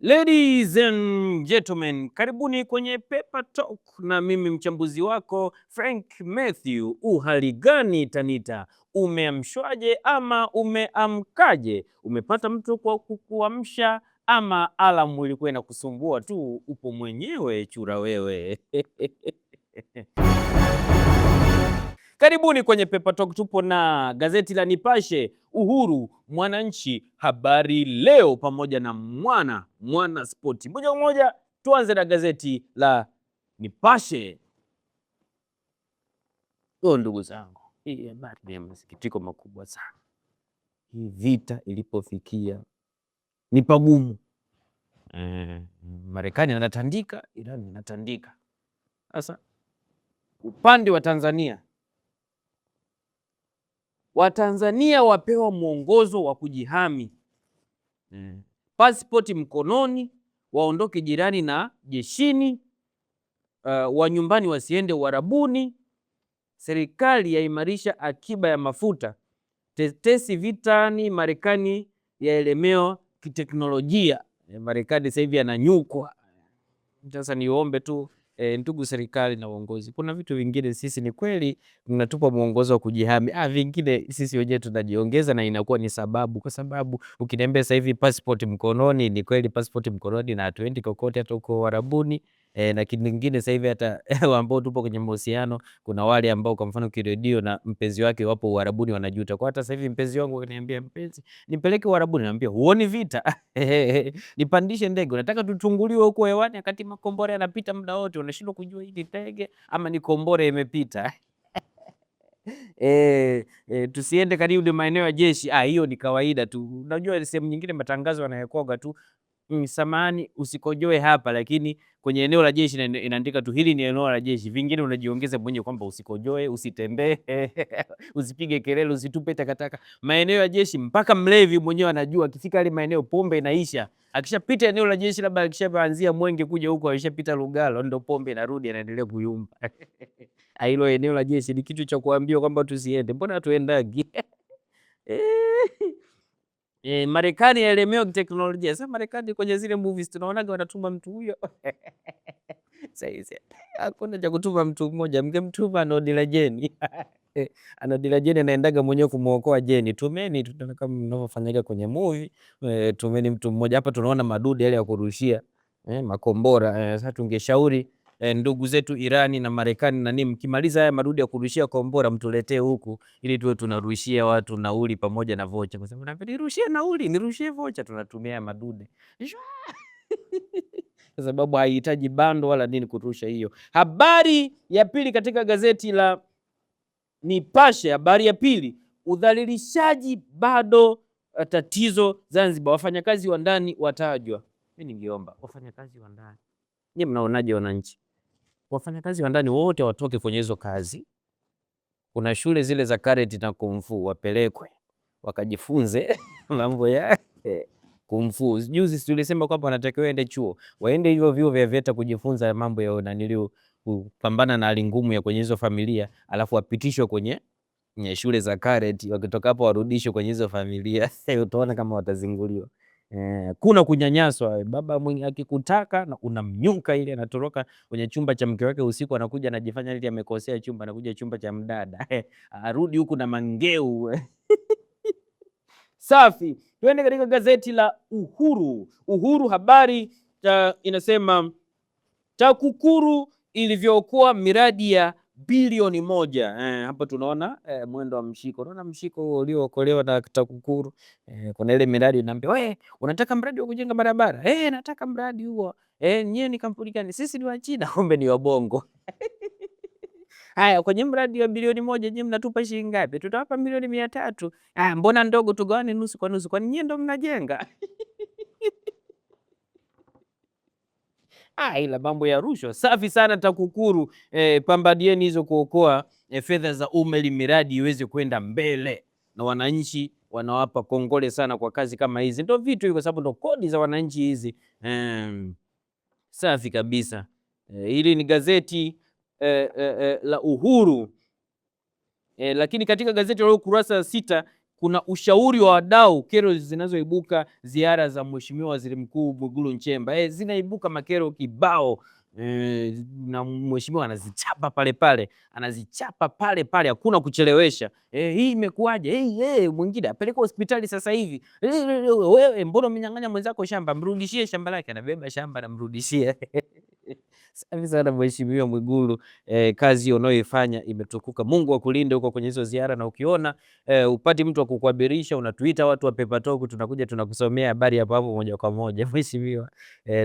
Ladies and gentlemen, karibuni kwenye Paper Talk na mimi mchambuzi wako Frank Mathew. Uhali gani Tanita? Umeamshwaje ama umeamkaje? Umepata mtu kwa kukuamsha ama alamu ilikuwa inakusumbua tu, upo mwenyewe chura wewe? Karibuni kwenye Paper Talk. Tupo na gazeti la Nipashe, Uhuru, Mwananchi, Habari Leo pamoja na Mwana Spoti. Moja kwa moja tuanze na gazeti la Nipashe. Ndugu zangu, hii habari ni masikitiko makubwa sana. Hii vita ilipofikia ni pagumu. Marekani anatandika, Iran anatandika. Sasa upande wa Tanzania, Watanzania wapewa mwongozo wa kujihami. Pasipoti mkononi, waondoke jirani na jeshini, wa nyumbani wasiende Uarabuni. Serikali yaimarisha akiba ya mafuta. Tetesi vitani, Marekani yaelemewa kiteknolojia. Marekani sasa hivi ananyukwa. Sasa niombe tu ndugu serikali na uongozi, kuna vitu vingine sisi ni kweli mnatupa mwongozo wa kujihami, vingine sisi wenyewe tunajiongeza na inakuwa ni sababu, kwa sababu ukiniambia sasa hivi passport mkononi, ni kweli passport mkononi na hatuendi kokote hata uko Uarabuni. Na kingine sasa hivi hata ambao tupo kwenye mahusiano, kuna wale ambao kwa mfano kiredio na mpenzi wake wapo Uarabuni wanajuta. Kwa hata sasa hivi mpenzi wangu akaniambia, mpenzi nipeleke Uarabuni, naambia huoni vita? Nipandishe ndege, unataka tutunguliwe huko hewani wakati makombora yanapita muda wote, unashindwa kujua hii ni ndege ama ni kombora imepita? Tusiende karibu maeneo ya jeshi. Hiyo ni kawaida tu. Unajua sehemu nyingine matangazo yanayokoga tu, samahani usikojoe hapa, lakini kwenye eneo la jeshi inaandika tu hili ni eneo la jeshi. Vingine unajiongeza mwenyewe kwamba usikojoe, usitembee, usipige kelele, usitupe takataka. Maeneo ya jeshi mpaka mlevi mwenyewe anajua akifika ile maeneo pombe inaisha. Akishapita eneo la jeshi, labda akishaanzia Mwenge kuja huko, akishapita Lugalo, ndo pombe inarudi, anaendelea kuyumba. Hilo eneo la jeshi ni kitu cha kuambiwa kwamba tusiende. Mbona tuendagi? Marekani yaelemewa kiteknolojia. Sasa Marekani kwenye zile movies tunaonaga wanatuma mtu huyo. Sasa hakuna cha kutuma mtu mmoja, mngemtuma Anodila Jeni. Anodila Jeni anaendaga mwenyewe kumuokoa Jeni. Tumeni tutaona kama mnavyofanyaga kwenye movie. Tumeni mtu mmoja. Hapa tunaona madude yale ya kurushia makombora. Sasa tungeshauri ndugu zetu Irani na Marekani na nini, mkimaliza haya madudu ya kurushia kombora mtuletee huku ili tuwe tunarushia watu nauli pamoja na vocha, kwa sababu nirushie nauli nirushie vocha, tunatumia madude kwa sababu haihitaji bando wala nini kurusha hiyo. Habari ya pili katika gazeti la Nipashe, habari ya pili, udhalilishaji bado tatizo Zanzibar, wafanyakazi wa ndani watajwa. Mimi ningeomba wafanyakazi wa ndani, nyinyi mnaonaje wananchi? Wafanyakazi wa ndani wote watoke kwenye hizo kazi. Kuna shule zile za karate na kumfu wapelekwe wakajifunze mambo ya kumfu. Juzi tulisema kwamba wanatakiwa waende chuo, waende hivyo vyuo vya VETA kujifunza mambo ya naniliu kupambana na hali ngumu ya kwenye hizo familia, alafu wapitishwe kwenye shule za karate, wakitoka hapo warudishwe kwenye hizo familia. Utaona kama watazinguliwa. Kuna kunyanyaswa. Baba mwenye akikutaka na unamnyuka ile, anatoroka kwenye chumba cha mke wake usiku, anakuja anajifanya ili amekosea chumba, anakuja chumba cha mdada. Arudi huku na mangeu. Safi. Tuende katika gazeti la Uhuru. Uhuru habari inasema TAKUKURU ilivyookoa miradi ya bilioni 1. Hapa tunaona mwendo wa mshiko. Unaona mshiko uliookolewa na TAKUKURU. Kuna ile miradi unaambia, wewe unataka mradi wa kujenga barabara? Nataka mradi huo. Nyewe ni kampuni gani? Sisi ni wa China. Kumbe ni wa Bongo. Haya, kwenye mradi wa bilioni 1 nyewe mnatupa shilingi ngapi? Tutawapa milioni 300. Mbona ndogo, tugawane nusu kwa nusu, kwani nyewe ndo mnajenga? Ila mambo ya rushwa. Safi sana TAKUKURU, pambadieni hizo kuokoa fedha za umma ili miradi iweze kwenda mbele, na wananchi wanawapa kongole sana kwa kazi kama hizi. Ndio vitu hivi, kwa sababu ndo kodi za wananchi hizi. Safi kabisa. Hili ni gazeti la Uhuru. Lakini katika gazeti la ukurasa 6 kuna ushauri wa wadau, kero zinazoibuka, ziara za Mheshimiwa Waziri Mkuu Mwigulu Nchemba, zinaibuka makero kibao. Na mheshimiwa anazichapa pale pale, hakuna kuchelewesha. Hii imekuwaje? Mwingine apeleke hospitali sasa hivi. Wewe mbona umenyang'anya mwenzako shamba? Mrudishie shamba lake. Anabeba shamba anamrudishia. Safi sana Mheshimiwa Mwigulu, kazi unayoifanya imetukuka. Mungu akulinde huko kwenye hizo ziara, na ukiona upati mtu wa kukuhabarisha, unatuita watu wa Paper Talk, tunakuja tunakusomea habari hapo moja kwa moja. Mheshimiwa,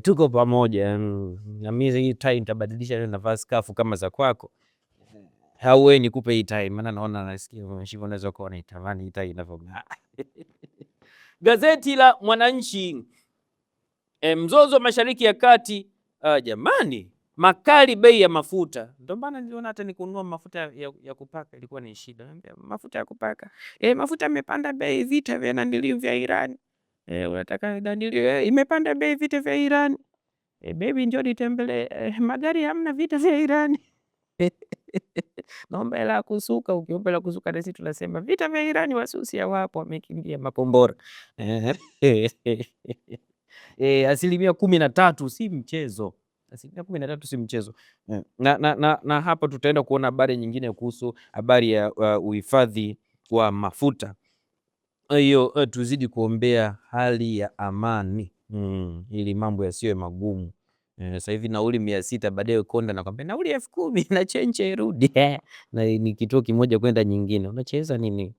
tuko pamoja. Na mimi hii time nitabadilisha leo navaa skafu kama za kwako. Wewe nikupe hii time, maana naona nasikia Mheshimiwa unaweza kuwa unaitamani hii time inavyong'aa. Gazeti la Mwananchi, mzozo Mashariki ya Kati. Jamani, makali bei ya mafuta. Ndio maana niliona hata nikununua mafuta ya kupaka ilikuwa ni shida. Mafuta ya kupaka. Mafuta yamepanda bei, vita vya naniliu vya Iran. Unataka naniliu imepanda bei, vita vya Iran. Baby njoo nitembelee. Magari hamna, vita vya Iran. Naomba hela kusuka, ukiomba hela kusuka nasi tunasema vita vya Iran, wasusi hawapo, wamekimbia makombora. 13% si mchezo. 13% si mchezo. Na hapa tutaenda kuona habari nyingine kuhusu habari ya uhifadhi wa mafuta. Hiyo tuzidi kuombea hali ya amani, ili mambo yasiwe magumu. Sasa hivi nauli 600, baadaye konda nakwambia nauli 10,000 na chenche irudi. Na ni kituo kimoja kwenda nyingine. Unacheza nini?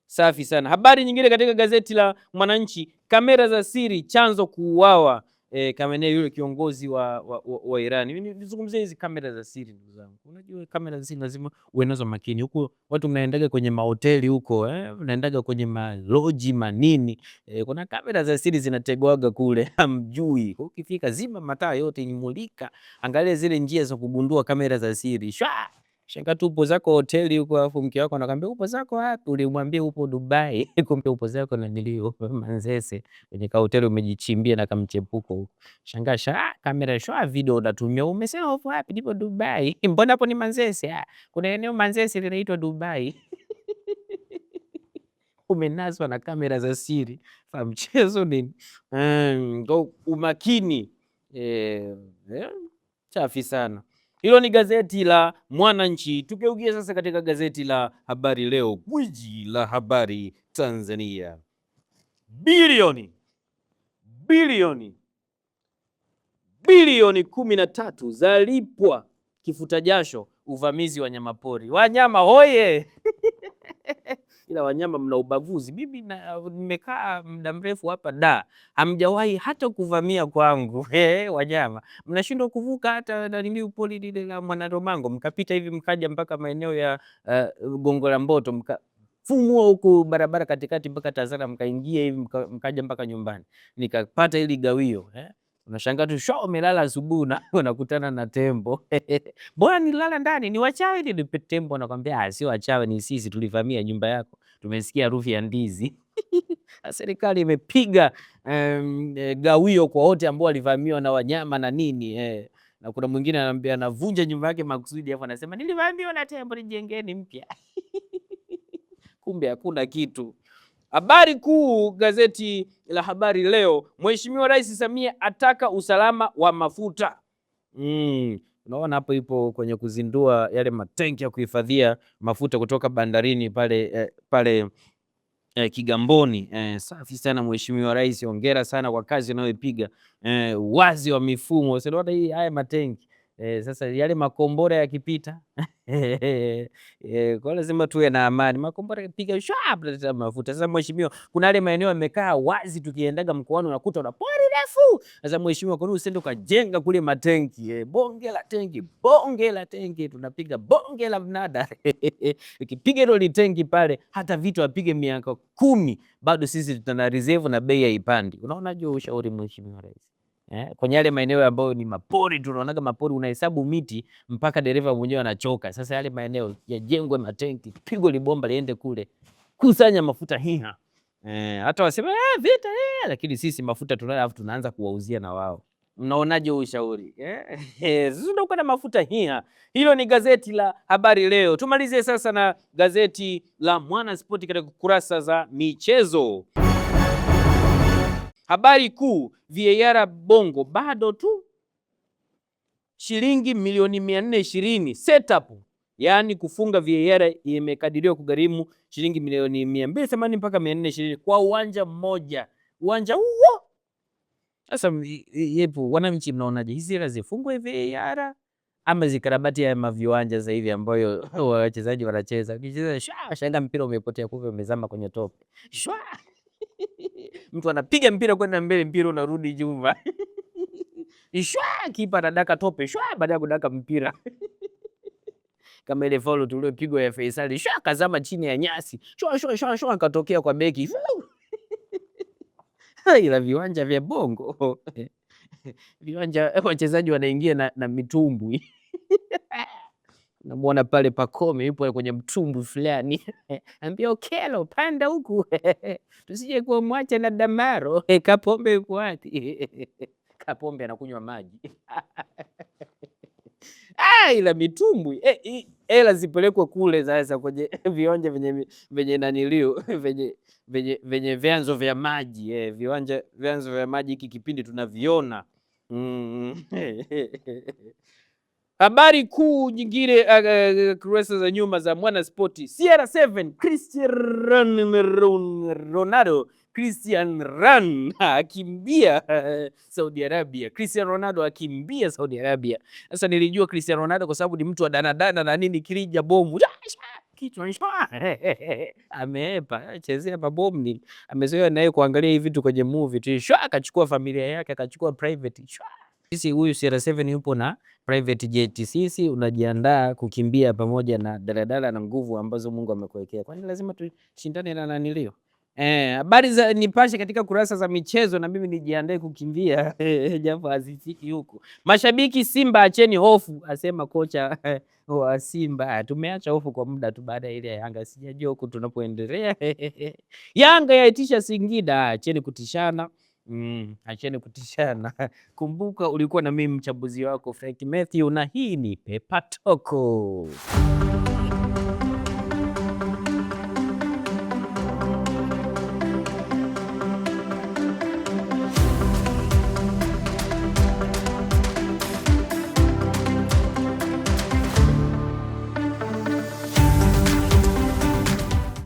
Safi sana. Habari nyingine katika gazeti la Mwananchi, kamera za siri chanzo kuuawa Khamenei, yule kiongozi wa Iran. Mimi nizungumzie hizi kamera za siri ndugu zangu. Unajua kamera za siri lazima uwe nazo makini. Huko watu mnaendaga kwenye mahoteli huko, mnaendaga kwenye maloji manini, kuna kamera za siri zinategwaga kule, hamjui. Ukifika zima mataa yote, imulika, angalia zile njia za kugundua kamera za siri. Shanga tu upo zako hoteli huko, afu mke wako anakuambia upo zako wapi? Ulimwambia upo Dubai, kumbe upo zako na nilio Manzese kwenye ka hoteli umejichimbia na kamchepuko huko. Shanga kamera video unatumia, umesema upo wapi? Nipo Dubai. Mbona hapo ni Manzese? Kuna eneo Manzese linaitwa Dubai. Umenaswa na kamera za siri. Fa mchezo nini? Umakini. Chafi sana. Hilo ni gazeti la Mwananchi. Tukeugia sasa katika gazeti la Habari Leo, gwiji la habari Tanzania. Bilioni 13 zalipwa kifuta jasho uvamizi wa wanyamapori. Wanyama hoye! Ila wanyama mna ubaguzi. Mimi nimekaa muda mrefu hapa hamjawahi hata kuvamia kwangu. Wanyama mnashindwa kuvuka hata nini poli lile la Mwanaromango, mkapita hivi mkaja mpaka maeneo ya Gongo la Mboto, mkafumua huku barabara katikati mpaka Tazara, mkaingia hivi mkaja mpaka nyumbani, nikapata ili gawio. Unashangaa tu umelala asubuhi na unakutana na tembo. Bwana nilala ndani, ni wachawi ni tembo? Nakwambia sio wachawi, ni sisi tulivamia nyumba yako. Tumesikia harufu ya ndizi. Serikali imepiga gawio kwa wote ambao walivamiwa na wanyama na nini. Na kuna mwingine anambia anavunja nyumba yake makusudi, hapo anasema nilivamiwa na tembo, nijengeni mpya. Kumbe hakuna kitu. Habari kuu gazeti la Habari Leo, Mheshimiwa Rais Samia ataka usalama wa mafuta. Unaona hapo ipo kwenye kuzindua yale matenki ya kuhifadhia mafuta kutoka bandarini pale Kigamboni. Safi sana Mheshimiwa Rais, hongera sana kwa kazi unayoipiga. Wazi wa mifumo. Unaona haya matenki. Sasa yale makombora yakipita kwa lazima tuwe na amani. Makombora yakipiga mafuta. Sasa mheshimiwa, kuna yale maeneo yamekaa wazi, tukiendaga mkoani unakuta una pori refu. Sasa mheshimiwa, kwa nini usende ukajenga kule matenki? Bonge la tenki, tunapiga bonge la mnada. Ukipiga hilo tenki pale, hata vitu apige miaka 10 bado sisi tuna reserve na bei haipandi. Unaona jua ushauri Mheshimiwa Rais. Kwenye yale maeneo ambayo ni mapori, tunaonaga mapori unahesabu miti mpaka dereva mwenyewe anachoka. Sasa yale maeneo yajengwe matenki, pigo libomba liende kule, kusanya mafuta hiha. Hata wasema vita lakini sisi mafuta tunayo, alafu tunaanza kuwauzia na wao. Mnaonaje ushauri? Sisi ndio kuna mafuta hia. Hilo ni gazeti la Habari Leo. Tumalize sasa na gazeti la Mwanaspoti katika kurasa za michezo. Habari kuu, VAR Bongo bado tu, shilingi milioni 420 setup, yaani kufunga VAR imekadiriwa kugharimu shilingi milioni 280 mpaka 420 kwa uwanja mmoja. Uwanja huo sasa, yepo wananchi, mnaonaje hizi hela zifungwe VAR ama zikarabati ya maviwanja sasa hivi ambayo wachezaji wanacheza shanga mpira umepotea, kumbe umezama kwenye tope mtu anapiga mpira kwenda mbele, mpira unarudi nyuma kipa anadaka tope baada ya kudaka mpira kama ile follow tuliyopigwa ya Faisal, kazama chini ya nyasi akatokea kwa beki ila viwanja vya Bongo viwanja wachezaji wanaingia na mitumbwi namuona pale Pacome yupo kwenye mtumbwi fulani ambia Okelo panda huku tusije kuwa mwache na Damaro. Kapombe yuko wapi? Kapombe anakunywa maji ila mitumbwi ela zipelekwa kule sasa kwenye viwanja venye nanilio venye vyanzo vya maji vyanzo vya maji. Hiki kipindi tunaviona Habari kuu nyingine kurasa za nyuma za Mwanaspoti. CR7 Cristiano Ronaldo akimbia Saudi Arabia. Cristiano Ronaldo akimbia Saudi Arabia. Sasa nilijua Cristiano Ronaldo kwa sababu ni mtu wa danadana na nini, kirija bomu kichwa ameepa chezea mabomu ni amezoea naye kuangalia hivi vitu kwenye movie tu, akachukua familia yake akachukua private. Sisi huyu CR7 yupo na private jet, sisi unajiandaa kukimbia pamoja na daladala na nguvu ambazo Mungu amekuwekea. Kwani lazima tushindane na nanilio? Habari za Nipashe katika kurasa za michezo, na mimi nijiandae kukimbia japo hazifiki huku. Mashabiki Simba acheni hofu, asema kocha wa Simba. Tumeacha hofu kwa muda tu baada ya ile ya Yanga, sijajua huku tunapoendelea. Yanga yaitisha Singida, acheni kutishana. Acheni kutishana. Kumbuka ulikuwa na mimi mchambuzi wako Frank Matthew, na hii ni Pepa Toko.